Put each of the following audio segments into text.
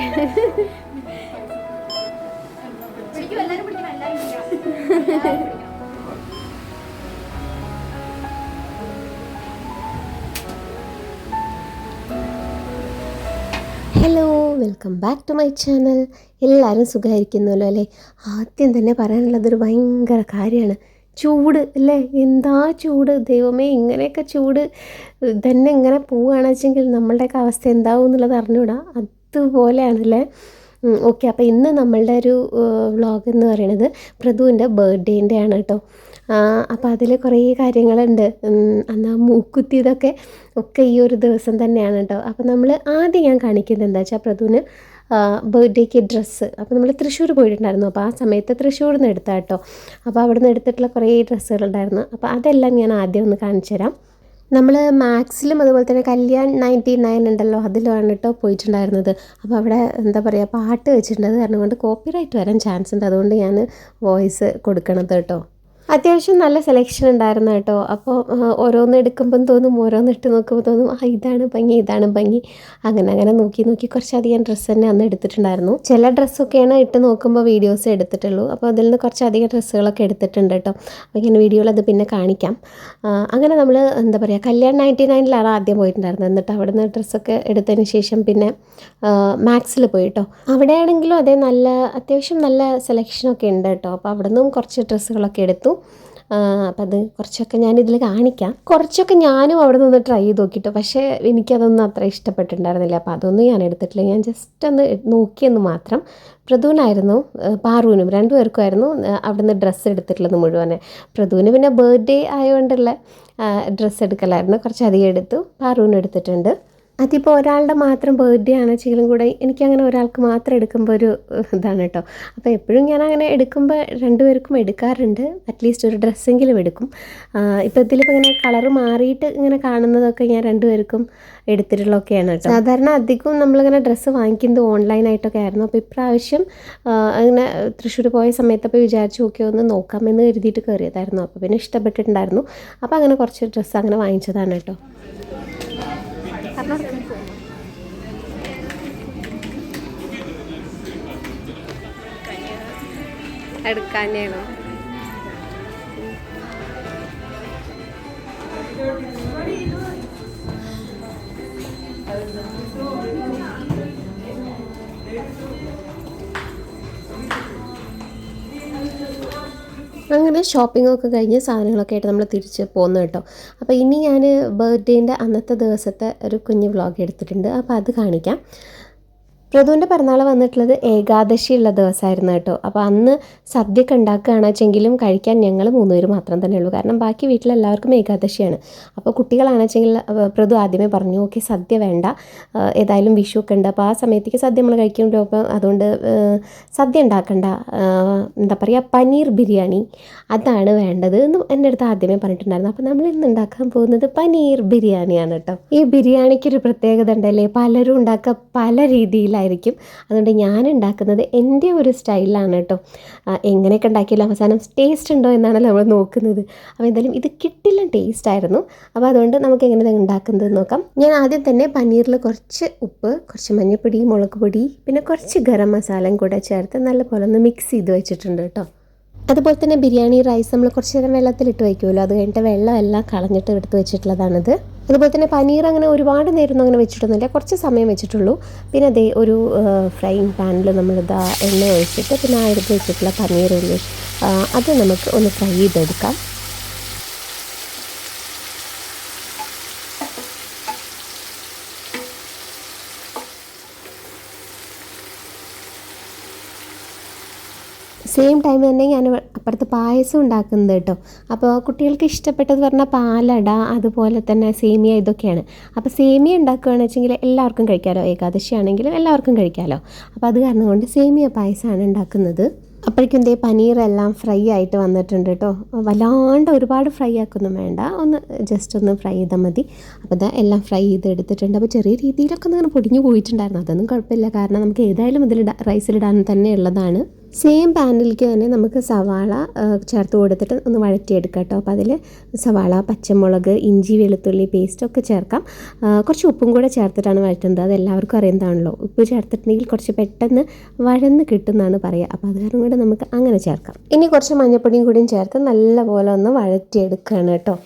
Hello, welcome back to my channel. എല്ലാവരും സുഖമായിരിക്കുന്നല്ലോ അല്ലേ? ആദ്യം തന്നെ പറയാനുള്ളതൊരു ഭയങ്കര കാര്യമാണ്. ചൂട് അല്ലേ? എന്താ ചൂട് ദൈവമേ! ഇങ്ങനെയൊക്കെ ചൂട് തന്നെ ഇങ്ങനെ പോവുകയാണെന്ന് വെച്ചെങ്കിൽ നമ്മളുടെയൊക്കെ അവസ്ഥ എന്താവും എന്നുള്ളത് അറിഞ്ഞൂടാ. അതുപോലെയാണല്ലേ. ഓക്കെ, അപ്പോൾ ഇന്ന് നമ്മളുടെ ഒരു വ്ളോഗ് എന്ന് പറയുന്നത് പ്രതുവിൻ്റെ ബർത്ത്ഡേൻ്റെ ആണ് കേട്ടോ. അപ്പോൾ അതിൽ കുറേ കാര്യങ്ങളുണ്ട്. അന്ന് മൂക്കുത്തിയതൊക്കെ ഈ ഒരു ദിവസം തന്നെയാണ് കേട്ടോ. അപ്പോൾ നമ്മൾ ആദ്യം ഞാൻ കാണിക്കുന്നത് എന്താ വെച്ചാൽ പ്രതുവിന് ബർത്ത്ഡേക്ക് ഡ്രസ്സ്. അപ്പോൾ നമ്മൾ തൃശ്ശൂർ പോയിട്ടുണ്ടായിരുന്നു. അപ്പോൾ ആ സമയത്ത് തൃശ്ശൂരിൽ നിന്ന് എടുത്താൽ കേട്ടോ. അപ്പോൾ അവിടെ നിന്ന് എടുത്തിട്ടുള്ള കുറേ ഡ്രസ്സുകളുണ്ടായിരുന്നു. അപ്പോൾ അതെല്ലാം ഞാൻ ആദ്യം ഒന്ന് കാണിച്ചു തരാം. നമ്മൾ മാക്സിലും അതുപോലെ തന്നെ കല്യാൺ 99 ഉണ്ടല്ലോ, അതിലാണ് കേട്ടോ പോയിട്ടുണ്ടായിരുന്നത്. അപ്പോൾ അവിടെ എന്താ പറയുക, പാട്ട് വെച്ചിട്ടുണ്ട്. അത് കാരണം കൊണ്ട് കോപ്പിറൈറ്റ് വരാൻ ചാൻസ് ഉണ്ട്. അതുകൊണ്ട് ഞാൻ വോയിസ് കൊടുക്കണത് കേട്ടോ. അത്യാവശ്യം നല്ല സെലക്ഷൻ ഉണ്ടായിരുന്നു കേട്ടോ. അപ്പോൾ ഓരോന്ന് എടുക്കുമ്പം തോന്നും, ഓരോന്ന് ഇട്ട് നോക്കുമ്പോൾ തോന്നും ഇതാണ് ഭംഗി, ഇതാണ് ഭംഗി. അങ്ങനെ നോക്കി കുറച്ചധികം ഡ്രസ്സ് തന്നെ അന്ന് എടുത്തിട്ടുണ്ടായിരുന്നു. ചില ഡ്രസ്സൊക്കെയാണ് ഇട്ട് നോക്കുമ്പോൾ വീഡിയോസ് എടുത്തിട്ടുള്ളൂ. അപ്പോൾ അതിൽ നിന്ന് കുറച്ചധികം ഡ്രസ്സുകളൊക്കെ എടുത്തിട്ടുണ്ട് കേട്ടോ. അപ്പോൾ ഇങ്ങനെ വീഡിയോയിൽ അത് പിന്നെ കാണിക്കാം. അങ്ങനെ നമ്മൾ എന്താ പറയുക, കല്യാൺ 99 ആദ്യം പോയിട്ടുണ്ടായിരുന്നത്. എന്നിട്ട് അവിടെ നിന്ന് ഡ്രസ്സൊക്കെ എടുത്തതിന് ശേഷം പിന്നെ മാക്സിൽ പോയി കേട്ടോ. അവിടെയാണെങ്കിലും അതേ അത്യാവശ്യം നല്ല സെലക്ഷനൊക്കെ ഉണ്ട് കേട്ടോ. അപ്പോൾ അവിടെ നിന്നും കുറച്ച് ഡ്രസ്സുകളൊക്കെ എടുത്തു. അപ്പം അത് കുറച്ചൊക്കെ ഞാനിതിൽ കാണിക്കാം. കുറച്ചൊക്കെ ഞാനും അവിടെ നിന്ന് ട്രൈ ചെയ്ത് നോക്കിട്ടോ. പക്ഷേ എനിക്കതൊന്നും അത്ര ഇഷ്ടപ്പെട്ടിട്ടുണ്ടായിരുന്നില്ല. അപ്പോൾ അതൊന്നും ഞാൻ എടുത്തിട്ടില്ല. ഞാൻ ജസ്റ്റ് ഒന്ന് നോക്കിയെന്ന് മാത്രം. പ്രതുവിനായിരുന്നു പാറുവിനും രണ്ടുപേർക്കുമായിരുന്നു അവിടെ നിന്ന് ഡ്രസ്സ് എടുത്തിട്ടുള്ളത് മുഴുവനെ. പ്രതുവിന് പിന്നെ ബർത്ത്ഡേ ആയതുകൊണ്ടുള്ള ഡ്രസ്സ് എടുക്കലായിരുന്നു. കുറച്ചധികം എടുത്തു. പാറുവിനും എടുത്തിട്ടുണ്ട്. അതിപ്പോൾ ഒരാളുടെ മാത്രം ബർത്ത്ഡേ ആണെങ്കിലും കൂടെ എനിക്കങ്ങനെ ഒരാൾക്ക് മാത്രം എടുക്കുമ്പോൾ ഒരു ഇതാണ് കേട്ടോ. അപ്പോൾ എപ്പോഴും ഞാനങ്ങനെ എടുക്കുമ്പോൾ രണ്ടുപേർക്കും എടുക്കാറുണ്ട്. അറ്റ്ലീസ്റ്റ് ഒരു ഡ്രസ്സെങ്കിലും എടുക്കും. ഇപ്പോൾ ഇതിലിപ്പോൾ ഇങ്ങനെ കളറ് മാറിയിട്ട് ഇങ്ങനെ കാണുന്നതൊക്കെ ഞാൻ രണ്ടുപേർക്കും എടുത്തിട്ടുള്ളതൊക്കെയാണ് കേട്ടോ. സാധാരണ അധികവും നമ്മളിങ്ങനെ ഡ്രസ്സ് വാങ്ങിക്കുന്നത് ഓൺലൈനായിട്ടൊക്കെ ആയിരുന്നു. അപ്പോൾ ഇപ്രാവശ്യം അങ്ങനെ തൃശ്ശൂർ പോയ സമയത്തപ്പോൾ വിചാരിച്ചു നോക്കിയോ ഒന്ന് നോക്കാമെന്ന് കരുതിയിട്ട് കയറിയതായിരുന്നു. അപ്പോൾ പിന്നെ ഇഷ്ടപ്പെട്ടിട്ടുണ്ടായിരുന്നു. അപ്പോൾ അങ്ങനെ കുറച്ച് ഡ്രസ്സ് അങ്ങനെ വാങ്ങിച്ചതാണ് കേട്ടോ. എടുക്കാനാണോ? അങ്ങനെ ഷോപ്പിങ്ങൊക്കെ കഴിഞ്ഞ് സാധനങ്ങളൊക്കെ ആയിട്ട് നമ്മൾ തിരിച്ച് പോകുന്നു കേട്ടോ. അപ്പോൾ ഇനി ഞാൻ ബർത്ത്ഡേൻ്റെ അന്നത്തെ ദിവസത്തെ ഒരു കുഞ്ഞ് വ്ളോഗ് എടുത്തിട്ടുണ്ട്. അപ്പോൾ അത് കാണിക്കാം. പ്രതുവിൻ്റെ പിറന്നാൾ വന്നിട്ടുള്ളത് ഏകാദശിയുള്ള ദിവസമായിരുന്നു കേട്ടോ. അപ്പോൾ അന്ന് സദ്യയൊക്കെ ഉണ്ടാക്കുകയാണെന്ന് വെച്ചെങ്കിലും കഴിക്കാൻ ഞങ്ങൾ 3 പേര് മാത്രം തന്നെ ഉള്ളൂ. കാരണം ബാക്കി വീട്ടിലെല്ലാവർക്കും ഏകാദശിയാണ്. അപ്പോൾ കുട്ടികളാണെന്ന് വെച്ചെങ്കിൽ പ്രതു ആദ്യമേ പറഞ്ഞു ഓക്കെ സദ്യ വേണ്ട, ഏതായാലും വിഷു ഒക്കെ ഉണ്ട്. അപ്പോൾ ആ സമയത്തേക്ക് സദ്യ നമ്മൾ കഴിക്കുമല്ലോ. അപ്പോൾ അതുകൊണ്ട് സദ്യ ഉണ്ടാക്കണ്ട, എന്താ പറയുക, പനീർ ബിരിയാണി അതാണ് വേണ്ടത് എന്ന് എൻ്റെ അടുത്ത് ആദ്യമേ പറഞ്ഞിട്ടുണ്ടായിരുന്നു. അപ്പോൾ നമ്മൾ ഇന്ന് ഉണ്ടാക്കാൻ പോകുന്നത് പനീർ ബിരിയാണിയാണ് കേട്ടോ. ഈ ബിരിയാണിക്കൊരു പ്രത്യേകത ഉണ്ടല്ലേ, പലരും ഉണ്ടാക്കുക പല രീതിയിലായിരിക്കും. അതുകൊണ്ട് ഞാൻ ഉണ്ടാക്കുന്നത് എൻ്റെ ഒരു സ്റ്റൈലിലാണ് കേട്ടോ. എങ്ങനെയൊക്കെ ഉണ്ടാക്കിയാലും അവസാനം ടേസ്റ്റ് ഉണ്ടോ എന്നാണല്ലോ നമ്മൾ നോക്കുന്നത്. അപ്പോൾ എന്തായാലും ഇത് കിട്ടില്ല ടേസ്റ്റ് ആയിരുന്നു. അപ്പോൾ അതുകൊണ്ട് നമുക്ക് എങ്ങനെ ഉണ്ടാക്കുന്നത് നോക്കാം. ഞാൻ ആദ്യം തന്നെ പനീറിൽ കുറച്ച് ഉപ്പ്, കുറച്ച് മഞ്ഞൾപ്പൊടി, മുളക് പൊടി, പിന്നെ കുറച്ച് ഗരം മസാലയും കൂടെ ചേർത്ത് നല്ലപോലെ ഒന്ന് മിക്സ് ചെയ്ത് വെച്ചിട്ടുണ്ട് കേട്ടോ. അതുപോലെ തന്നെ ബിരിയാണി റൈസ് നമ്മൾ കുറച്ച് നേരം വെള്ളത്തിലിട്ട് വയ്ക്കുമല്ലോ, അത് കഴിഞ്ഞിട്ട് വെള്ളം എല്ലാം കളഞ്ഞിട്ട് എടുത്ത് വെച്ചിട്ടുള്ളതാണിത്. അതുപോലെ തന്നെ പനീർ അങ്ങനെ ഒരുപാട് നേരം അങ്ങനെ വെച്ചിട്ടൊന്നുമില്ല, കുറച്ച് സമയം വെച്ചിട്ടുള്ളൂ. പിന്നെ അതേ ഒരു ഫ്രൈയിങ് പാനിൽ നമ്മളിതാ എണ്ണ ഒഴിച്ചിട്ട് പിന്നെ ആ എടുത്ത് വെച്ചിട്ടുള്ള പനീറില്ലേ അത് നമുക്ക് ഒന്ന് ഫ്രൈ ചെയ്തെടുക്കാം. സെയിം ടൈം തന്നെ ഞാൻ അപ്പുറത്ത് പായസം ഉണ്ടാക്കുന്നത് കേട്ടോ. അപ്പോൾ കുട്ടികൾക്ക് ഇഷ്ടപ്പെട്ടത് പറഞ്ഞാൽ പാലട, അതുപോലെ തന്നെ സേമിയ, ഇതൊക്കെയാണ്. അപ്പോൾ സേമിയ ഉണ്ടാക്കുകയാണെന്ന് വെച്ചെങ്കിൽ എല്ലാവർക്കും കഴിക്കാമല്ലോ, ഏകാദശി ആണെങ്കിലും എല്ലാവർക്കും കഴിക്കാമല്ലോ. അപ്പോൾ അത് കാരണം കൊണ്ട് സേമിയ പായസമാണ് ഉണ്ടാക്കുന്നത്. അപ്പോഴേക്കും ദേ പനീറെല്ലാം ഫ്രൈ ആയിട്ട് വന്നിട്ടുണ്ട് കേട്ടോ. വല്ലാണ്ട് ഒരുപാട് ഫ്രൈ ആക്കൊന്നും വേണ്ട, ഒന്ന് ജസ്റ്റ് ഒന്ന് ഫ്രൈ ചെയ്താൽ മതി. അപ്പോൾ ഇതാ എല്ലാം ഫ്രൈ ചെയ്ത് എടുത്തിട്ടുണ്ട്. അപ്പോൾ ചെറിയ രീതിയിലൊക്കെ ഒന്ന് പൊടിഞ്ഞു പോയിട്ടുണ്ടായിരുന്നു, അതൊന്നും കുഴപ്പമില്ല. കാരണം നമുക്ക് ഏതായാലും ഇതിൽ റൈസിലിടാൻ തന്നെ ഉള്ളതാണ്. സെയിം പാനിലേക്ക് തന്നെ നമുക്ക് സവാള ചേർത്ത് കൊടുത്തിട്ട് ഒന്ന് വഴറ്റിയെടുക്കാം കേട്ടോ. അപ്പോൾ അതിൽ സവാള, പച്ചമുളക്, ഇഞ്ചി, വെളുത്തുള്ളി പേസ്റ്റൊക്കെ ചേർക്കാം. കുറച്ച് ഉപ്പും കൂടെ ചേർത്തിട്ടാണ് വഴറ്റുന്നത്. അത് എല്ലാവർക്കും അറിയുന്നതാണല്ലോ. ഉപ്പ് ചേർത്തിട്ടുണ്ടെങ്കിൽ കുറച്ച് പെട്ടെന്ന് വഴന്ന് കിട്ടുമെന്നാണ് പറയുക. അപ്പോൾ അത് കാരണം കൂടെ നമുക്ക് അങ്ങനെ ചേർക്കാം. ഇനി കുറച്ച് മഞ്ഞൾപ്പൊടിയും കൂടിയും ചേർത്ത് നല്ലപോലെ ഒന്ന് വഴറ്റിയെടുക്കുകയാണ് കേട്ടോ.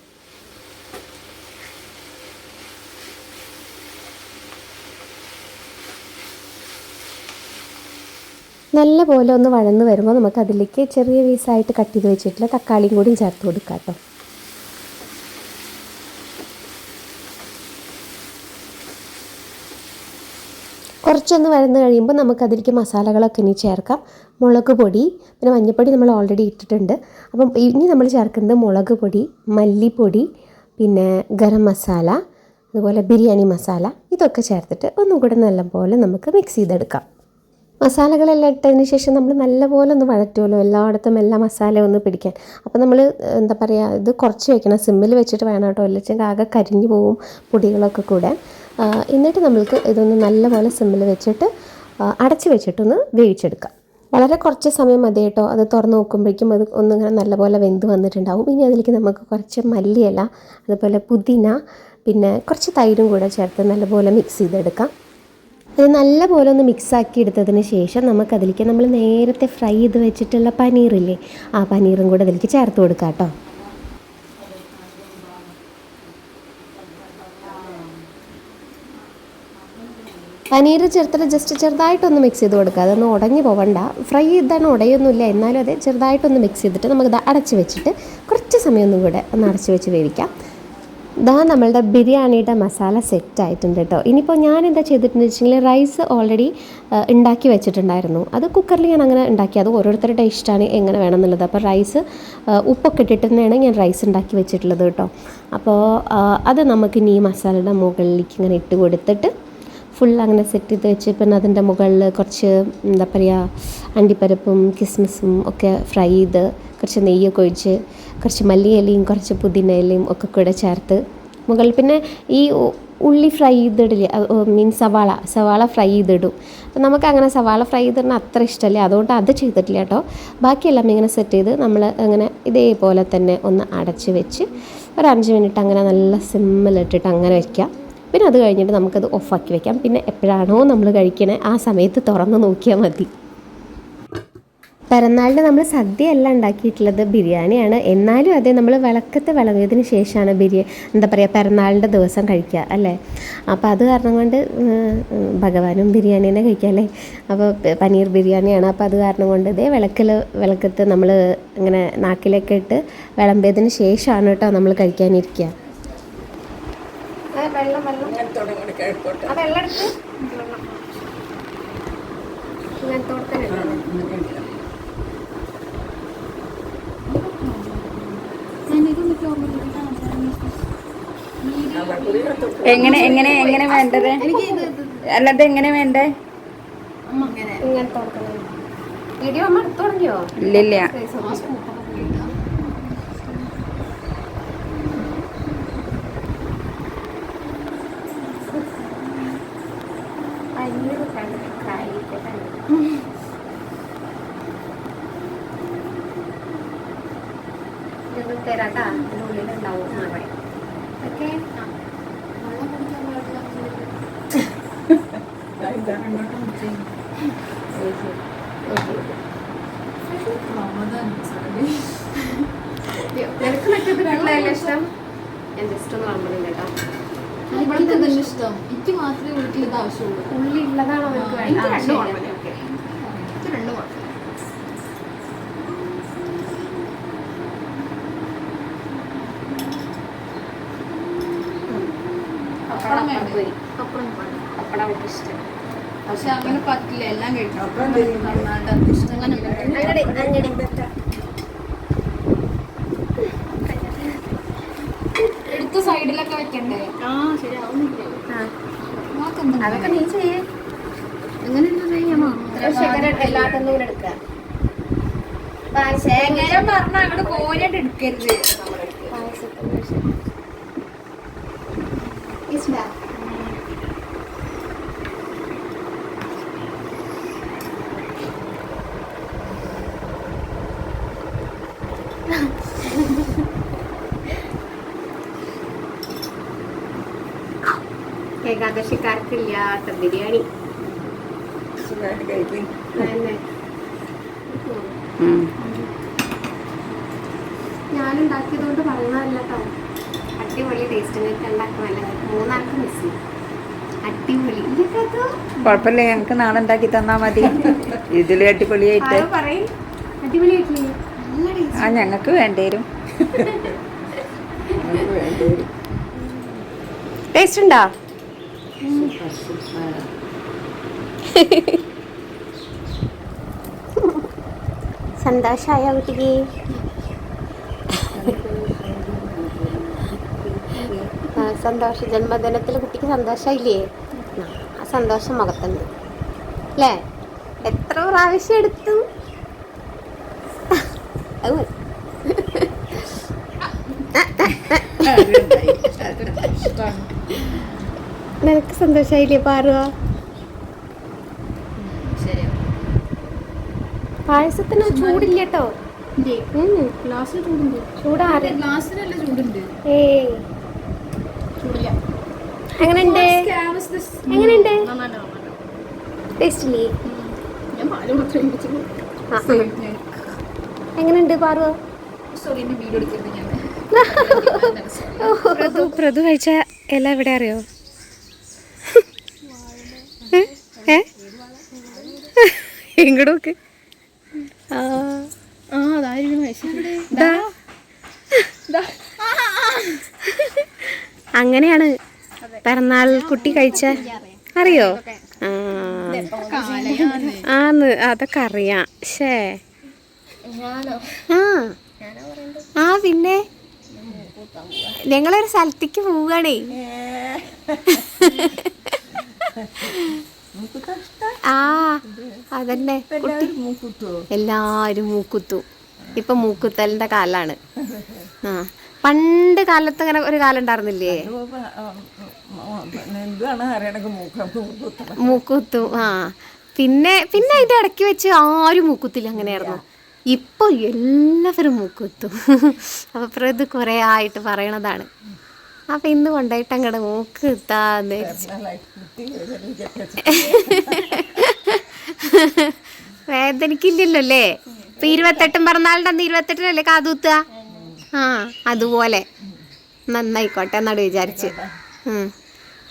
നല്ല പോലെ ഒന്ന് വഴന്ന് വരുമ്പോൾ നമുക്ക് അതിലേക്ക് ചെറിയ പീസായിട്ട് കട്ട് ചെയ്ത് വെച്ചിട്ടുള്ള തക്കാളിയും കൂടിയും ചേർത്ത് കൊടുക്കാം കേട്ടോ. കുറച്ചൊന്ന് വഴന്ന് കഴിയുമ്പോൾ നമുക്കതിലേക്ക് മസാലകളൊക്കെ ഇനി ചേർക്കാം. മുളക് പൊടി, പിന്നെ മഞ്ഞൾപ്പൊടി നമ്മൾ ഓൾറെഡി ഇട്ടിട്ടുണ്ട്. അപ്പം ഇനി നമ്മൾ ചേർക്കുന്നത് മുളക് പൊടി, മല്ലിപ്പൊടി, പിന്നെ ഗരം മസാല, അതുപോലെ ബിരിയാണി മസാല, ഇതൊക്കെ ചേർത്തിട്ട് ഒന്നും കൂടെ നല്ലപോലെ നമുക്ക് മിക്സ് ചെയ്തെടുക്കാം. മസാലകളെല്ലാം ഇട്ടതിന് ശേഷം നമ്മൾ നല്ലപോലെ ഒന്ന് വഴറ്റുമല്ലോ, എല്ലായിടത്തും എല്ലാ മസാല ഒന്ന് പിടിക്കാൻ. അപ്പോൾ നമ്മൾ എന്താ പറയുക, ഇത് കുറച്ച് വെക്കണം, സിമ്മിൽ വെച്ചിട്ട് വേണം കേട്ടോ, അല്ലെങ്കിൽ ആകെ കരിഞ്ഞു പോവും പൊടികളൊക്കെ കൂടെ. എന്നിട്ട് നമ്മൾക്ക് ഇതൊന്ന് നല്ലപോലെ സിമ്മിൽ വെച്ചിട്ട് അടച്ച് വെച്ചിട്ടൊന്ന് വേവിച്ചെടുക്കാം. വളരെ കുറച്ച് സമയം മതി കേട്ടോ. അത് തുറന്ന് നോക്കുമ്പോഴേക്കും അത് ഒന്നിങ്ങനെ നല്ലപോലെ വെന്ത് വന്നിട്ടുണ്ടാവും. ഇനി അതിലേക്ക് നമുക്ക് കുറച്ച് മല്ലിയില, അതുപോലെ പുതിന, പിന്നെ കുറച്ച് തൈരും കൂടെ ചേർത്ത് നല്ലപോലെ മിക്സ് ചെയ്തെടുക്കാം. ഇത് നല്ലപോലെ ഒന്ന് മിക്സാക്കി എടുത്തതിന് ശേഷം നമുക്കതിലേക്ക് നമ്മൾ നേരത്തെ ഫ്രൈ ചെയ്ത് വെച്ചിട്ടുള്ള പനീറില്ലേ, ആ പനീറും കൂടെ അതിലേക്ക് ചേർത്ത് കൊടുക്കാം കേട്ടോ. പനീർ ചേർത്തിട്ട് ജസ്റ്റ് ചെറുതായിട്ടൊന്ന് മിക്സ് ചെയ്ത് കൊടുക്കുക. അതൊന്ന് ഉടഞ്ഞു പോവണ്ട. ഫ്രൈ ചെയ്താണ് ഉടയൊന്നുമില്ല, എന്നാലും അതെ ചെറുതായിട്ടൊന്ന് മിക്സ് ചെയ്തിട്ട് നമുക്കിത് അടച്ച് വെച്ചിട്ട് കുറച്ച് സമയം ഒന്നും കൂടെ ഒന്ന് അടച്ച് വെച്ച് വേവിക്കാം. ഇതാ നമ്മളുടെ ബിരിയാണിയുടെ മസാല സെറ്റ് ആയിട്ടുണ്ട് കേട്ടോ. ഇനിയിപ്പോൾ ഞാൻ എന്താ ചെയ്തിട്ടുണ്ടെന്ന് വെച്ചിട്ടുണ്ടെങ്കിൽ റൈസ് ഓൾറെഡി ഉണ്ടാക്കി വെച്ചിട്ടുണ്ടായിരുന്നു. അത് കുക്കറിൽ ഞാൻ അങ്ങനെ ഉണ്ടാക്കി. അത് ഓരോരുത്തരുടെ ഇഷ്ടമാണ് എങ്ങനെ വേണമെന്നുള്ളത്. അപ്പോൾ റൈസ് ഉപ്പൊക്കെ ഇട്ടിട്ട് തന്നെയാണ് ഞാൻ റൈസ് ഉണ്ടാക്കി വെച്ചിട്ടുള്ളത് കേട്ടോ. അപ്പോൾ അത് നമുക്കിനി ഈ മസാലയുടെ മുകളിലേക്ക് ഇങ്ങനെ ഇട്ട് കൊടുത്തിട്ട് ഫുൾ അങ്ങനെ സെറ്റ് ചെയ്ത് വെച്ച്, പിന്നെ അതിൻ്റെ മുകളിൽ കുറച്ച് എന്താ പറയുക അണ്ടിപ്പരിപ്പും കിസ്മിസും ഒക്കെ ഫ്രൈ ചെയ്ത് കുറച്ച് നെയ്യൊക്കെ ഒഴിച്ച് കുറച്ച് മല്ലിയിലയും കുറച്ച് പുതിനയിലയും ഒക്കെ കൂടെ ചേർത്ത് മുകളിൽ പിന്നെ ഈ ഉള്ളി ഫ്രൈ ചെയ്തിടില്ലേ, മീൻസ് സവാള ഫ്രൈ ചെയ്തിടും. അപ്പം നമുക്കങ്ങനെ സവാള ഫ്രൈ ചെയ്തിടുന്ന അത്ര ഇഷ്ടമല്ലേ, അതുകൊണ്ട് അത് ചെയ്തിട്ടില്ല കേട്ടോ. ബാക്കിയെല്ലാം ഇങ്ങനെ സെറ്റ് ചെയ്ത് നമ്മൾ അങ്ങനെ ഇതേപോലെ തന്നെ ഒന്ന് അടച്ച് വെച്ച് ഒരു 5 മിനിറ്റ് അങ്ങനെ നല്ല സിമ്മിലിട്ടിട്ട് അങ്ങനെ വയ്ക്കാം. പിന്നെ അത് കഴിഞ്ഞിട്ട് നമുക്കത് ഓഫാക്കി വെക്കാം. പിന്നെ എപ്പോഴാണോ നമ്മൾ കഴിക്കണേ ആ സമയത്ത് തുറന്ന് നോക്കിയാൽ മതി. പിറന്നാളിന് നമ്മൾ സദ്യയല്ല ഉണ്ടാക്കിയിട്ടുള്ളത്, ബിരിയാണിയാണ്. എന്നാലും അതെ, നമ്മൾ വിളക്കത്ത് വിളങ്ങിയതിന് ശേഷമാണ് എന്താ പറയുക പിറന്നാളിൻ്റെ ദിവസം കഴിക്കുക അല്ലേ. അപ്പോൾ അത് കാരണം കൊണ്ട് ഭഗവാനും ബിരിയാണി തന്നെ കഴിക്കുക അല്ലേ. അപ്പോൾ പനീർ ബിരിയാണിയാണ്. അപ്പോൾ അത് കാരണം കൊണ്ട് ഇതേ വിളക്കത്ത് നമ്മൾ ഇങ്ങനെ നാക്കിലൊക്കെ ഇട്ട് വിളമ്പിയതിന് ശേഷമാണ് കേട്ടോ നമ്മൾ കഴിക്കാനിരിക്കുക. എങ്ങനെ എങ്ങനെ എങ്ങനെ വേണ്ടത്, അല്ലാതെ എങ്ങനെ വേണ്ടേ? ഇല്ലില്ല. തരാട്ടാ ഉള്ളിലുണ്ടാവും ഓക്കെ. നിനക്ക് മറ്റേ ഇഷ്ടം? ഞാൻ ജസ്റ്റ് ഒന്ന് വളർന്നില്ല കേട്ടോ. ഇഷ്ടം എനിക്ക് മാത്രമേ വീട്ടിൽ ഇത് ആവശ്യമുള്ളൂ. ഉള്ളി ഉള്ളതാണോ നിനക്ക് വേണ്ടത്? പക്ഷെ അങ്ങനെ പറ്റില്ല, എല്ലാം കഴിക്കണം. ഇഷ്ടം എടുത്ത സൈഡിലൊക്കെ വെക്കണ്ടേ? അതൊക്കെ നീ ചെയ്യേ. എങ്ങനെ എല്ലാത്തൊന്നും കൂടെ എടുക്കുക. ശേഖരം പറഞ്ഞാൽ അങ്ങോട്ട് കോരിയായിട്ട് എടുക്കരുത്. ഏകാദശിക്കാർക്കില്ലാത്ത ബിരിയാണി. ഞാനുണ്ടാക്കിയത് കൊണ്ട് പറയുന്നതല്ല കേട്ടോ. അടിപൊളി ടേസ്റ്റ്. നിങ്ങൾക്ക് ഉണ്ടാക്കുമല്ലേ? 3 ആൾക്ക് മിസ് ചെയ്യും. അടിപൊളി. കുഴപ്പമില്ല, ഞങ്ങൾക്ക് നാളെ ഉണ്ടാക്കി തന്നാ മതി. ഇതിൽ അടിപൊളിയായിട്ട് പറയും. അടിപൊളിയായിട്ടില്ലേ? നല്ല ടേസ്റ്റ്. ആ ഞങ്ങൾക്ക് വേണ്ടേരും. ടേസ്റ്റ് ഉണ്ടോ? സന്തോഷായ കുട്ടിക്ക്? സന്തോഷ ജന്മദിനത്തിൽ കുട്ടിക്ക് സന്തോഷമായില്ലേ? ആ സന്തോഷം മുഖത്തുണ്ട് അല്ലേ? എത്ര പ്രാവശ്യം എടുത്തു? നിനക്ക് സന്തോഷായില്ലേ പാറുക? പായസത്തിന് ചൂടില്ല കേട്ടോ. ഗ്ലാസ്സിൽ ചൂടുണ്ട്. ചൂടാറി. ഗ്ലാസ്സിനല്ല ചൂടുണ്ട്. ഏയ് ചൂടില്ല. എങ്ങനെയുണ്ട്? എങ്ങനെയുണ്ട്? ടേസ്റ്റ് ഇല്ലേ? ഞാൻ പാല് മാത്രമേ കുടിച്ചുള്ളൂ. എങ്ങനെയുണ്ട് പാറുക? സോറി, എന്റെ വീഡിയോ എടുക്കരുത് ഞാൻ. പ്രതു കഴിച്ച ഇല എവിടെ അറിയോ? ഇങ്ങോട്ട് അങ്ങനെയാണ് പിറന്നാൾ കുട്ടി കഴിച്ച. അറിയോ? ആന്ന് അതൊക്കെ അറിയാം. ശേ ആ പിന്നെ ഞങ്ങളൊരു സ്ഥലത്തേക്ക് പോവുകയാണേ. ആ അതന്നെ കുട്ടി എല്ലാരും മൂക്കുത്തു. ഇപ്പൊ മൂക്കുത്തലിന്റെ കാലാണ്. ആ പണ്ട് കാലത്ത് ഇങ്ങനെ ഒരു കാലം ഉണ്ടായിരുന്നില്ലേ? മൂക്കുത്തു. ആ പിന്നെ പിന്നെ അതിന്റെ ഇടയ്ക്ക് വെച്ച് ആരും മൂക്കുത്തില്ല. അങ്ങനെയായിരുന്നു. ഇപ്പൊ എല്ലാവരും മൂക്കുത്തും. അപ്പൊ പ്രത് കുറെ ആയിട്ട് പറയണതാണ്. അപ്പൊ ഇന്ന് കൊണ്ടായിട്ട് അങ്ങടെ മൂക്കുത്താന്ന് വേദനിക്കില്ലല്ലോ അല്ലേ? ഇപ്പൊ 28 പിറന്നാളിന്റെ അന്ന് 28-നല്ലേ കാതൂത്തുക? ആ അതുപോലെ നന്നായിക്കോട്ടെ എന്നാണ് വിചാരിച്ച്.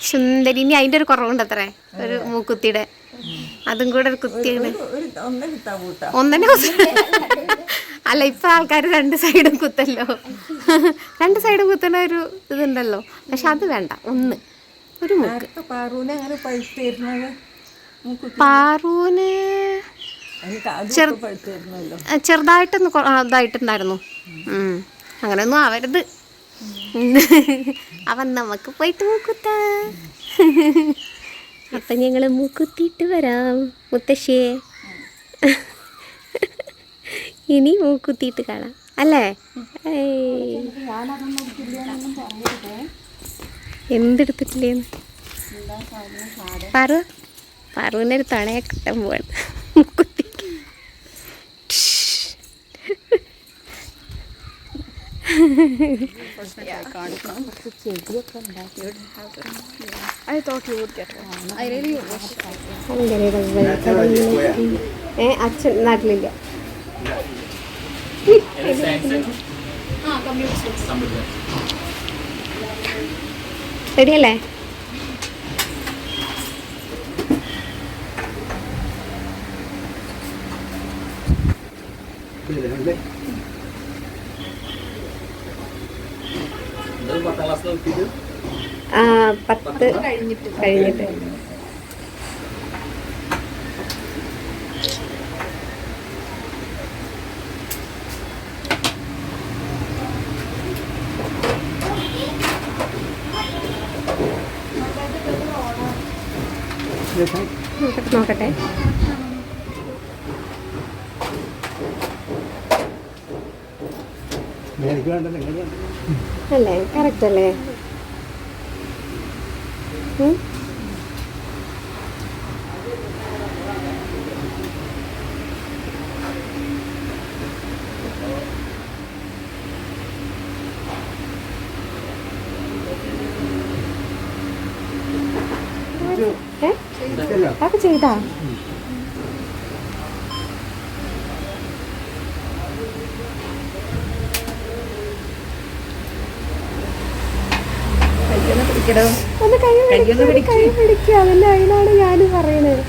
സുന്ദരി. ഇനി അതിന്റെ ഒരു കുറവുണ്ട് അത്രേ, ഒരു മൂക്കുത്തിയുടെ. അതും കൂടെ ഒരു കുത്തിയാണ്. ഒന്നെ അല്ല, ഇപ്പൊ ആൾക്കാർ 2 സൈഡും കുത്തല്ലോ. 2 സൈഡും കുത്തണ ഒരു ഇതുണ്ടല്ലോ. പക്ഷെ അത് വേണ്ട, ഒരു മൂക്ക്. പാറൂന് ചെറുതായിട്ടൊന്ന് ഇതായിട്ടുണ്ടായിരുന്നു. അങ്ങനെയൊന്നും ആവരുത്. അവൻ നമുക്ക് പോയിട്ട് മൂക്കുത്ത. അപ്പൊ ഞങ്ങള് മൂക്കുത്തിയിട്ട് വരാം മുത്തശ്ശിയെ. ഇനി മൂക്കുത്തിയിട്ട് കാണാം അല്ലേ? എന്തെടുത്തിട്ടില്ലേന്ന് പാറുവിനൊരു തണയെ കിട്ടാൻ പോവാണ് മൂക്കുത്തി. അച്ഛൻ നാട്ടിലില്ല. റെഡിയല്ലേ? ആ 10 കഴിഞ്ഞിട്ട്. നോക്കട്ടെ. അല്ലേ? കറക്റ്റ് അല്ലേ? ചെയ്താ ഒന്ന് കൈ പിടിക്കുക, അതല്ലേ അതിനാണ് ഞാൻ പറയണത്.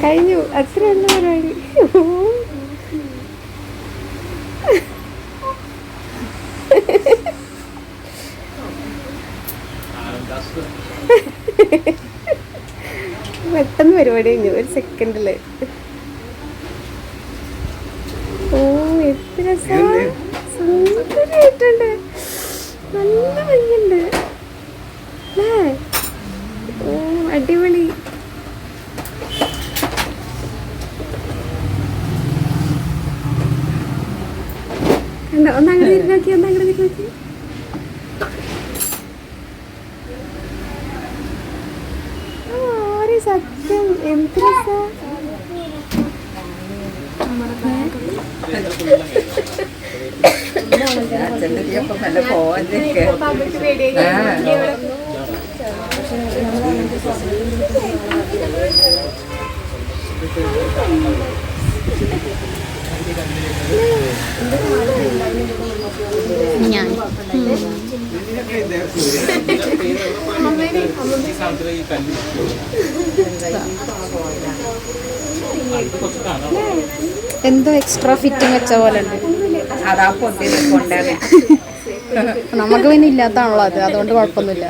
കഴിഞ്ഞു, അത്രയല്ല പരിപാടി. പെട്ടെന്ന് പരിപാടി കഴിഞ്ഞു, ഒരു സെക്കൻഡില്. ഓ എത്ര സുന്ദരിയായിട്ടുണ്ട്, നല്ല ഭംഗിയുണ്ട് അല്ലേ? ഓ അടിപൊളി. കണ്ടോ? ഒന്നങ്ങനെ തിരിഞ്ഞോക്കി, ഒന്നങ്ങനെ തിരിഞ്ഞോക്കി. സത്യം എന്ത് രസാ. ഞാൻ എന്തോ എക്സ്ട്രാ ഫിറ്റിംഗ് വെച്ച പോലെ ഉണ്ട്. നമുക്ക് പിന്നെ ഇല്ലാത്താണല്ലോ അത്, അതുകൊണ്ട് കുഴപ്പമൊന്നുമില്ല.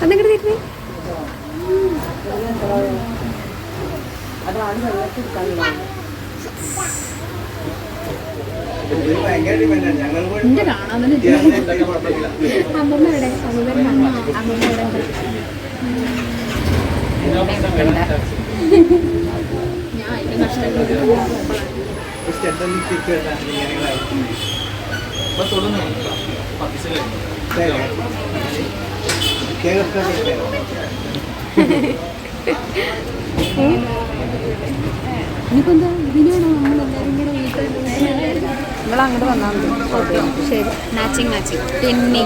അന്നങ്ങോട്ട് തിരിഞ്ഞേ. ഇനിയിപ്പെന്താ ഇതിനാണോ നമ്മളെല്ലാവരും കൂടെ വീട്ടിൽ നിങ്ങൾ അങ്ങോട്ട് വന്നാൽ മതി. ഓക്കെ ശരി. മാച്ചിങ് പിന്നെ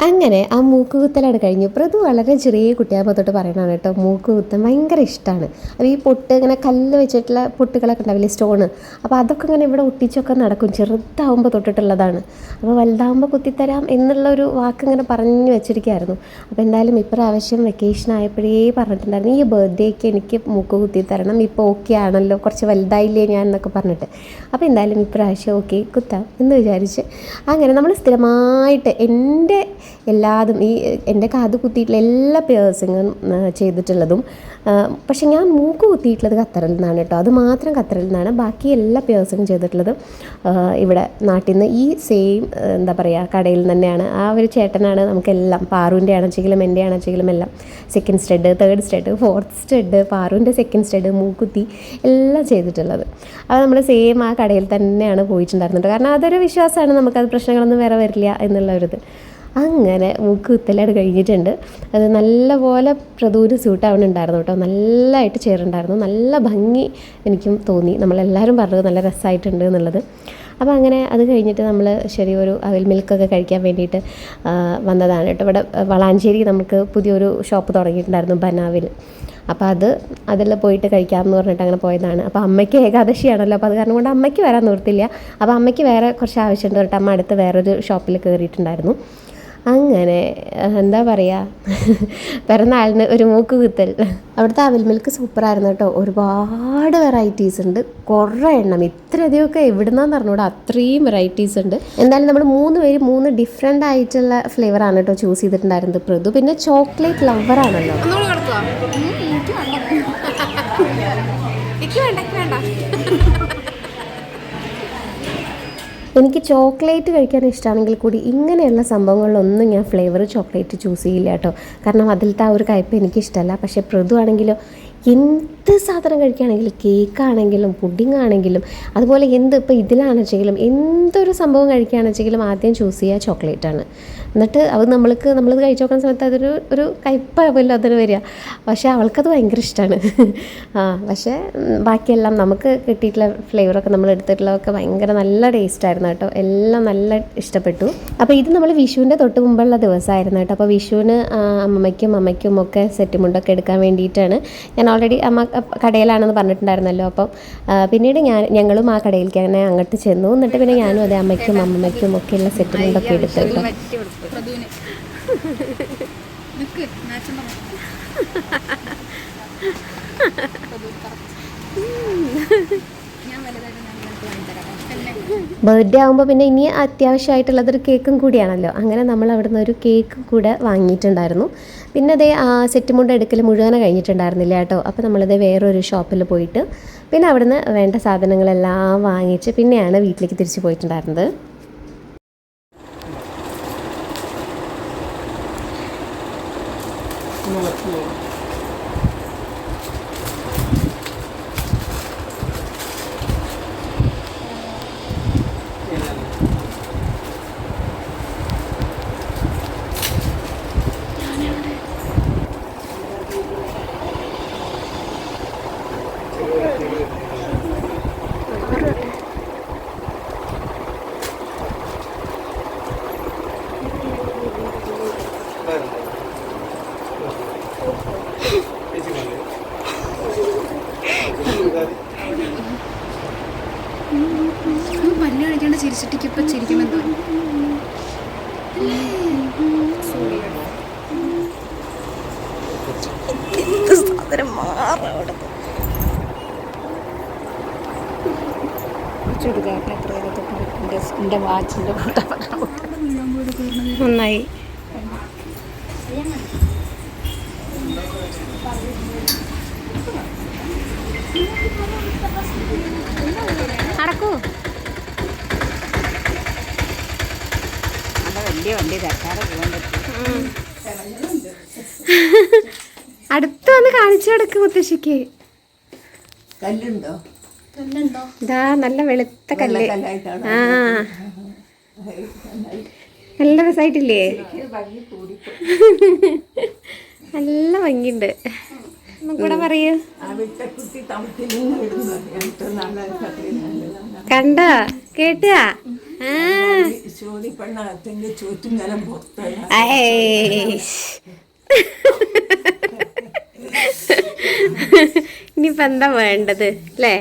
അങ്ങനെ ആ മൂക്കുകുത്തലാണ് കഴിഞ്ഞു. പ്രതു വളരെ ചെറിയ കുട്ടിയാകുമ്പോൾ തൊട്ട് പറയണതാണ് കേട്ടോ, മൂക്കുകുത്തൻ ഭയങ്കര ഇഷ്ടമാണ്. അപ്പോൾ ഈ പൊട്ട് ഇങ്ങനെ കല്ല് വെച്ചിട്ടുള്ള പൊട്ടുകളൊക്കെ ഉണ്ടാവില്ലേ, സ്റ്റോണ്, അപ്പോൾ അതൊക്കെ ഇങ്ങനെ ഇവിടെ ഒട്ടിച്ചൊക്കെ നടക്കും. ചെറുതാവുമ്പോൾ തൊട്ടിട്ടുള്ളതാണ്. അപ്പോൾ വലുതാവുമ്പോൾ കുത്തിത്തരാം എന്നുള്ളൊരു വാക്ക് ഇങ്ങനെ പറഞ്ഞു വെച്ചിരിക്കുകയായിരുന്നു. അപ്പോൾ എന്തായാലും ഇപ്രാവശ്യം വെക്കേഷൻ ആയപ്പോഴേ പറഞ്ഞിട്ടുണ്ടായിരുന്നു, ഈ ബർത്ത്ഡേക്ക് എനിക്ക് മൂക്ക് കുത്തിത്തരണം, ഇപ്പോൾ ഓക്കെ ആണല്ലോ, കുറച്ച് വലുതായില്ലേ ഞാൻ എന്നൊക്കെ പറഞ്ഞിട്ട്. അപ്പോൾ എന്തായാലും ഇപ്രാവശ്യം ഓക്കെ കുത്താം എന്ന് വിചാരിച്ച് അങ്ങനെ നമ്മൾ സ്ഥിരമായിട്ട് എല്ലാതും എൻ്റെ കാത് കുത്തിയിട്ടുള്ള എല്ലാ പിയേഴ്സിങ്ങും ചെയ്തിട്ടുള്ളതും, പക്ഷെ ഞാൻ മൂക്ക് കുത്തിയിട്ടുള്ളത് ഖത്തറിൽ നിന്നാണ് കേട്ടോ. അത് മാത്രം ഖത്തറിൽ നിന്നാണ്. ബാക്കി എല്ലാ പിയേഴ്സിങ്ങും ചെയ്തിട്ടുള്ളത് ഇവിടെ നാട്ടിൽ നിന്ന് ഈ സെയിം എന്താ പറയുക കടയിൽ തന്നെയാണ്. ആ ഒരു ചേട്ടനാണ് നമുക്കെല്ലാം, പാറുവിൻ്റെ ആണെച്ചെങ്കിലും എൻ്റെ ആണെച്ചെങ്കിലും എല്ലാം, second stud, third stud, fourth stud, പാറുവിൻ്റെ സെക്കൻഡ് സ്റ്റഡ്, മൂക്കുത്തി എല്ലാം ചെയ്തിട്ടുള്ളത്. അത് നമ്മൾ സെയിം ആ കടയിൽ തന്നെയാണ് പോയിട്ടുണ്ടായിരുന്നത്. കാരണം അതൊരു വിശ്വാസമാണ്, നമുക്കത് പ്രശ്നങ്ങളൊന്നും വേറെ വരില്ല എന്നുള്ളൊരിത്. അങ്ങനെ മൂക്ക് കുത്തലാണ് കഴിഞ്ഞിട്ടുണ്ട്. അത് നല്ലപോലെ പ്രതൂര് സ്യൂട്ടാവുന്നുണ്ടായിരുന്നു കേട്ടോ. നല്ലതായിട്ട് ചേരുന്നുണ്ടായിരുന്നു, നല്ല ഭംഗി എനിക്കും തോന്നി. നമ്മളെല്ലാവരും പറഞ്ഞത് നല്ല രസമായിട്ടുണ്ട് എന്നുള്ളത്. അപ്പോൾ അങ്ങനെ അത് കഴിഞ്ഞിട്ട് നമ്മൾ ഒരു അവിൽ മിൽക്കൊക്കെ കഴിക്കാൻ വേണ്ടിയിട്ട് വന്നതാണ് കേട്ടോ. ഇവിടെ വളാഞ്ചേരി നമുക്ക് പുതിയൊരു ഷോപ്പ് തുടങ്ങിയിട്ടുണ്ടായിരുന്നു, ബനാവിൽ. അപ്പോൾ അതിൽ പോയിട്ട് കഴിക്കാമെന്ന് പറഞ്ഞിട്ട് അങ്ങനെ പോയതാണ്. അപ്പോൾ അമ്മയ്ക്ക് ഏകാദശിയാണല്ലോ, അപ്പോൾ അത് കാരണം കൊണ്ട് അമ്മയ്ക്ക് വരാൻ നിർത്തില്ല. അപ്പോൾ അമ്മയ്ക്ക് വേറെ കുറച്ച് ആവശ്യമുണ്ട് പറഞ്ഞിട്ട് അമ്മ അടുത്ത് വേറൊരു ഷോപ്പിൽ കയറിയിട്ടുണ്ടായിരുന്നു. അങ്ങനെ എന്താ പറയുക, പിറന്നാളിന് ഒരു മൂക്ക് കുത്തൽ. അവിടുത്തെ അവിൽ മിൽക്ക് സൂപ്പറായിരുന്നു കേട്ടോ. ഒരുപാട് വെറൈറ്റീസ് ഉണ്ട്, കുറേ എണ്ണം. ഇത്രയധികമൊക്കെ എവിടുന്നാന്ന് പറഞ്ഞുകൂടെ, അത്രയും വെറൈറ്റീസ് ഉണ്ട്. എന്തായാലും നമ്മൾ 3 പേര് 3 ഡിഫറെൻ്റ് ആയിട്ടുള്ള ഫ്ലേവറാണ് കേട്ടോ ചൂസ് ചെയ്തിട്ടുണ്ടായിരുന്നത്. പ്രതു പിന്നെ ചോക്ലേറ്റ് ലവറാണല്ലോ. എനിക്ക് ചോക്ലേറ്റ് കഴിക്കാൻ ഇഷ്ടമാണെങ്കിൽ കൂടി ഇങ്ങനെയുള്ള സംഭവങ്ങളിലൊന്നും ഞാൻ ഫ്ലേവർ ചോക്ലേറ്റ് ചൂസ് ചെയ്യില്ല കേട്ടോ. കാരണം അതിലത്തെ ആ ഒരു കയ്പ്പ് എനിക്കിഷ്ടമല്ല. പക്ഷേ പ്രതു ആണെങ്കിലോ എന്ത് എന്ത് സാധനം കഴിക്കുകയാണെങ്കിലും, കേക്കാണെങ്കിലും പുഡിംഗ് ആണെങ്കിലും അതുപോലെ ഇപ്പോൾ ഇതിലാണെന്ന് വെച്ചെങ്കിലും എന്തൊരു സംഭവം കഴിക്കുകയാണെന്ന് വെച്ചെങ്കിലും ആദ്യം ചൂസ് ചെയ്യുക ചോക്ലേറ്റാണ്. എന്നിട്ട് അത് നമ്മളത് കഴിച്ച് നോക്കുന്ന സമയത്ത് ഒരു കയ്പ്പാവില്ല അതിന് വരിക. പക്ഷേ അവൾക്കത് ഭയങ്കര ഇഷ്ടമാണ്. പക്ഷേ ബാക്കിയെല്ലാം നമുക്ക് കിട്ടിയിട്ടുള്ള ഫ്ലേവറൊക്കെ നമ്മൾ എടുത്തിട്ടുള്ളതൊക്കെ ഭയങ്കര നല്ല ടേസ്റ്റായിരുന്നു കേട്ടോ. എല്ലാം നല്ല ഇഷ്ടപ്പെട്ടു. അപ്പോൾ ഇത് നമ്മൾ വിഷുവിൻ്റെ തൊട്ട് മുമ്പുള്ള ദിവസമായിരുന്നു കേട്ടോ. അപ്പോൾ വിഷുവിന് അമ്മയ്ക്കും ഒക്കെ സെറ്റ് മുണ്ടൊക്കെ എടുക്കാൻ വേണ്ടിയിട്ടാണ്. ഞാൻ ഓൾറെഡി അമ്മ കടയിലാണെന്ന് പറഞ്ഞിട്ടുണ്ടായിരുന്നല്ലോ. അപ്പം പിന്നീട് ഞങ്ങളും ആ കടയിലേക്ക് അങ്ങനെ അങ്ങോട്ട് ചെന്നു. എന്നിട്ട് പിന്നെ ഞാനും അതെ അമ്മയ്ക്കും ഒക്കെയുള്ള സെറ്റ് മുണ്ടൊക്കെ എടുത്തു കേട്ടോ. ബർത്ത്ഡേ ആകുമ്പോൾ പിന്നെ ഇനി അത്യാവശ്യമായിട്ടുള്ളതൊരു കേക്കും കൂടിയാണല്ലോ. അങ്ങനെ നമ്മൾ അവിടെ നിന്ന് ഒരു കേക്ക് കൂടെ വാങ്ങിയിട്ടുണ്ടായിരുന്നു. പിന്നെ അതേ സെറ്റ് മുണ്ട് എടുക്കൽ മുഴുവനെ കഴിഞ്ഞിട്ടുണ്ടായിരുന്നില്ല കേട്ടോ. അപ്പോൾ നമ്മളിത് വേറൊരു ഷോപ്പിൽ പോയിട്ട് പിന്നെ അവിടുന്ന് വേണ്ട സാധനങ്ങളെല്ലാം വാങ്ങിച്ച് പിന്നെയാണ് വീട്ടിലേക്ക് തിരിച്ചു പോയിട്ടുണ്ടായിരുന്നത്. പല്ല് കളിക്കാണ്ട് ചിരിച്ചിട്ടിക്ക് ഇപ്പൊ ചിരിക്കുമെന്തോ. എൻ്റെ വാച്ചിൻ്റെ നന്നായി. നടക്കൂ. അത് വലിയ വണ്ടി തട്ടാതെ പോകാൻ പറ്റും. അടുത്ത് വന്ന് കാണിച്ചു കൊടുക്കും മുത്തശ്ശിക്ക്. കല്ലുണ്ടോ? ഇതാ നല്ല വെളുത്ത കല്ല്. ആ നല്ല രസമായിട്ടില്ലേ? നല്ല ഭംഗിയുണ്ട്. കൂടെ പറയൂ. കണ്ട കേട്ടാ? ഇനിയിപ്പോൾ എന്താ വേണ്ടത് അല്ലേ?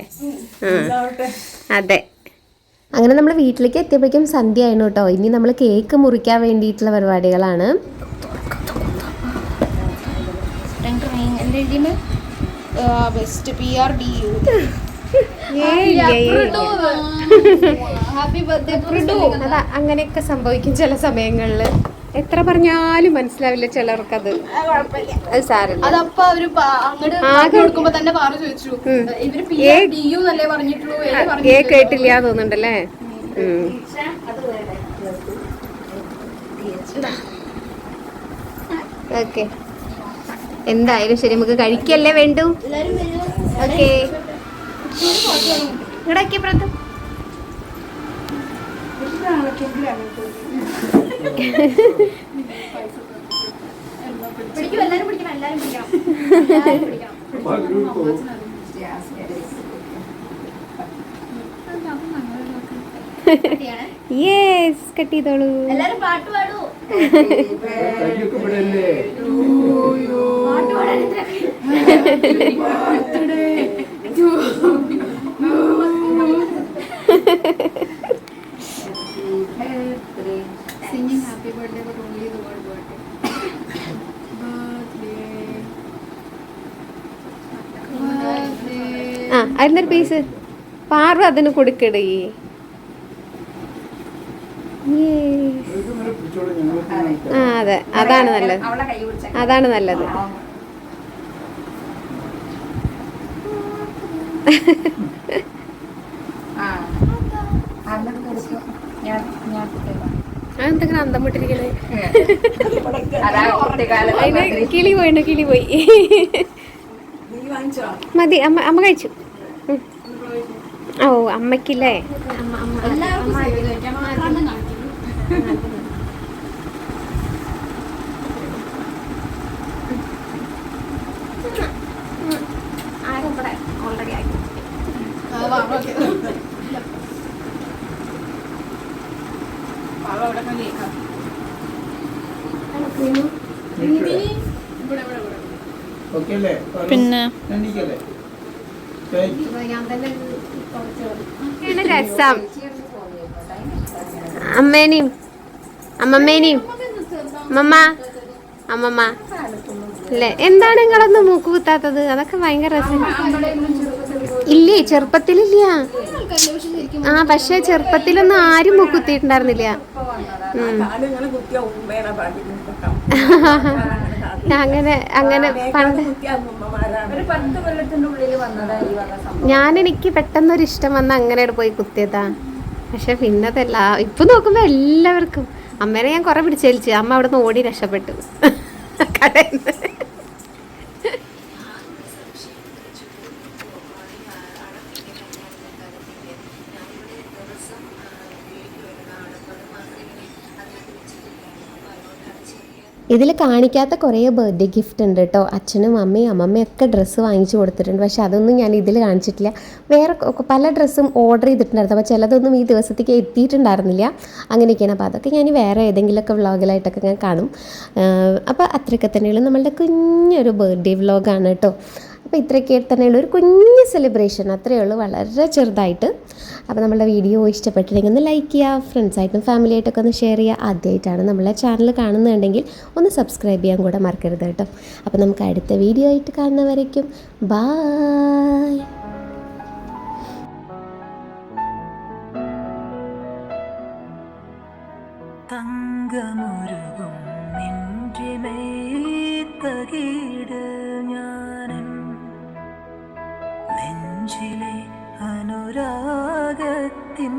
അതെ. അങ്ങനെ നമ്മൾ വീട്ടിലേക്ക് എത്തിയപ്പോഴേക്കും സന്ധ്യ ആയിരുന്നു കേട്ടോ. ഇനി നമ്മൾ കേക്ക് മുറിക്കാൻ വേണ്ടിയിട്ടുള്ള പരിപാടികളാണ്. Best PRDU. അതാ അങ്ങനെയൊക്കെ സംഭവിക്കും ചില സമയങ്ങളിൽ. എത്ര പറഞ്ഞാലും മനസ്സിലാവില്ല ചിലർക്കത്. അത് സാരമില്ല. അതപ്പോ അവര് അങ്ങോട്ട് കൊടുക്കുമ്പോ തന്നെ പറഞ്ഞു ചോദിച്ചു, ഇവര് PRDU എന്നല്ലേ പറഞ്ഞിട്ടുള്ളൂ. കേട്ടില്ല തോന്നുന്നുണ്ടല്ലേ? ഓക്കെ, എന്തായാലും ശരി, നമുക്ക് കഴിക്കല്ലേ വേണ്ടു. ഓക്കെ, ഇങ്ങടൊക്കെ പ്രഥം യെസ്, കട്ട് ചെയ്തോളൂ. എല്ലാരും പാട്ട് പാടൂ. Singing happy birthday but only the word birthday. ആ അതിനൊരു പീസ് പാറു അതിന് കൊടുക്കടേ. ആ അതെ, അതാണ് നല്ലത്, അതാണ് നല്ലത്. അതെന്തെങ്കിലും അന്തം വിട്ടിരിക്കണേ. അതിന് കിളി പോയി. മതി, അമ്മ അമ്മ കഴിച്ചു. ഓ അമ്മയ്ക്കില്ലേ? ഓൾറെഡി ആയി. പിന്നെ രസം അമ്മേനെയും അമ്മമ്മേനെയും അമ്മമ്മ അല്ലേ? എന്താണ് നിങ്ങളൊന്നും മൂക്ക് കുത്താത്തത്? അതൊക്കെ ഭയങ്കര രസം. ഇല്ലേ, ചെറുപ്പത്തിലില്ല. ആ പക്ഷെ ചെറുപ്പത്തിലൊന്നും ആരും മൂക്ക് കുത്തിയിട്ടുണ്ടായിരുന്നില്ല. അങ്ങനെ അങ്ങനെ പണ്ട് എനിക്ക് പെട്ടെന്നൊരു ഇഷ്ടം വന്ന് അങ്ങനെ പോയി കുത്തിയതാ. പക്ഷെ പിന്നതല്ല, ഇപ്പൊ നോക്കുമ്പോ എല്ലാവർക്കും. അമ്മേനെ ഞാൻ കുറെ പിടിച്ചേൽച്ചു. അമ്മ അവിടെ നിന്ന് ഓടി രക്ഷപ്പെട്ടു കടയിൽ നിന്ന്. ഇതിൽ കാണിക്കാത്ത കുറേ ബർത്ത്ഡേ ഗിഫ്റ്റ് ഉണ്ട് കേട്ടോ. അച്ഛനും അമ്മയും അമ്മമ്മയും ഒക്കെ ഡ്രസ്സ് വാങ്ങിച്ചു കൊടുത്തിട്ടുണ്ട്. പക്ഷെ അതൊന്നും ഞാൻ ഇതിൽ കാണിച്ചിട്ടില്ല. വേറെ പല ഡ്രസ്സും ഓർഡർ ചെയ്തിട്ടുണ്ടായിരുന്നു. അപ്പോൾ ചിലതൊന്നും ഈ ദിവസത്തേക്ക് എത്തിയിട്ടുണ്ടായിരുന്നില്ല. അങ്ങനെയൊക്കെയാണ്. അപ്പോൾ അതൊക്കെ ഞാൻ വേറെ ഏതെങ്കിലുമൊക്കെ വ്ളോഗിലായിട്ടൊക്കെ ഞാൻ കാണും. അപ്പോൾ അത്രയൊക്കെ തന്നെയുള്ളൂ നമ്മളുടെ കുഞ്ഞൊരു ബർത്ത്ഡേ വ്ളോഗാണ് കേട്ടോ. അപ്പോൾ ഇത്രയൊക്കെ തന്നെയുള്ള ഒരു കുഞ്ഞ് സെലിബ്രേഷൻ, അത്രയേ ഉള്ളൂ, വളരെ ചെറുതായിട്ട്. അപ്പോൾ നമ്മളുടെ വീഡിയോ ഇഷ്ടപ്പെട്ടിട്ടുണ്ടെങ്കിൽ ഒന്ന് ലൈക്ക് ചെയ്യുക, ഫ്രണ്ട്സായിട്ടും ഫാമിലിയായിട്ടൊക്കെ ഒന്ന് ഷെയർ ചെയ്യുക. ആദ്യമായിട്ടാണ് നമ്മളെ ചാനൽ കാണുന്നുണ്ടെങ്കിൽ ഒന്ന് സബ്സ്ക്രൈബ് ചെയ്യാൻ കൂടെ മറക്കരുത് കേട്ടോ. അപ്പോൾ നമുക്ക് അടുത്ത വീഡിയോ ആയിട്ട് കാണുന്നവരേക്കും ബായ്. തങ്കമുരുകും നിന്റെ മേത്തകീട് ഞാനൻ നെഞ്ചിലെ അനുരാഗത്തിൻ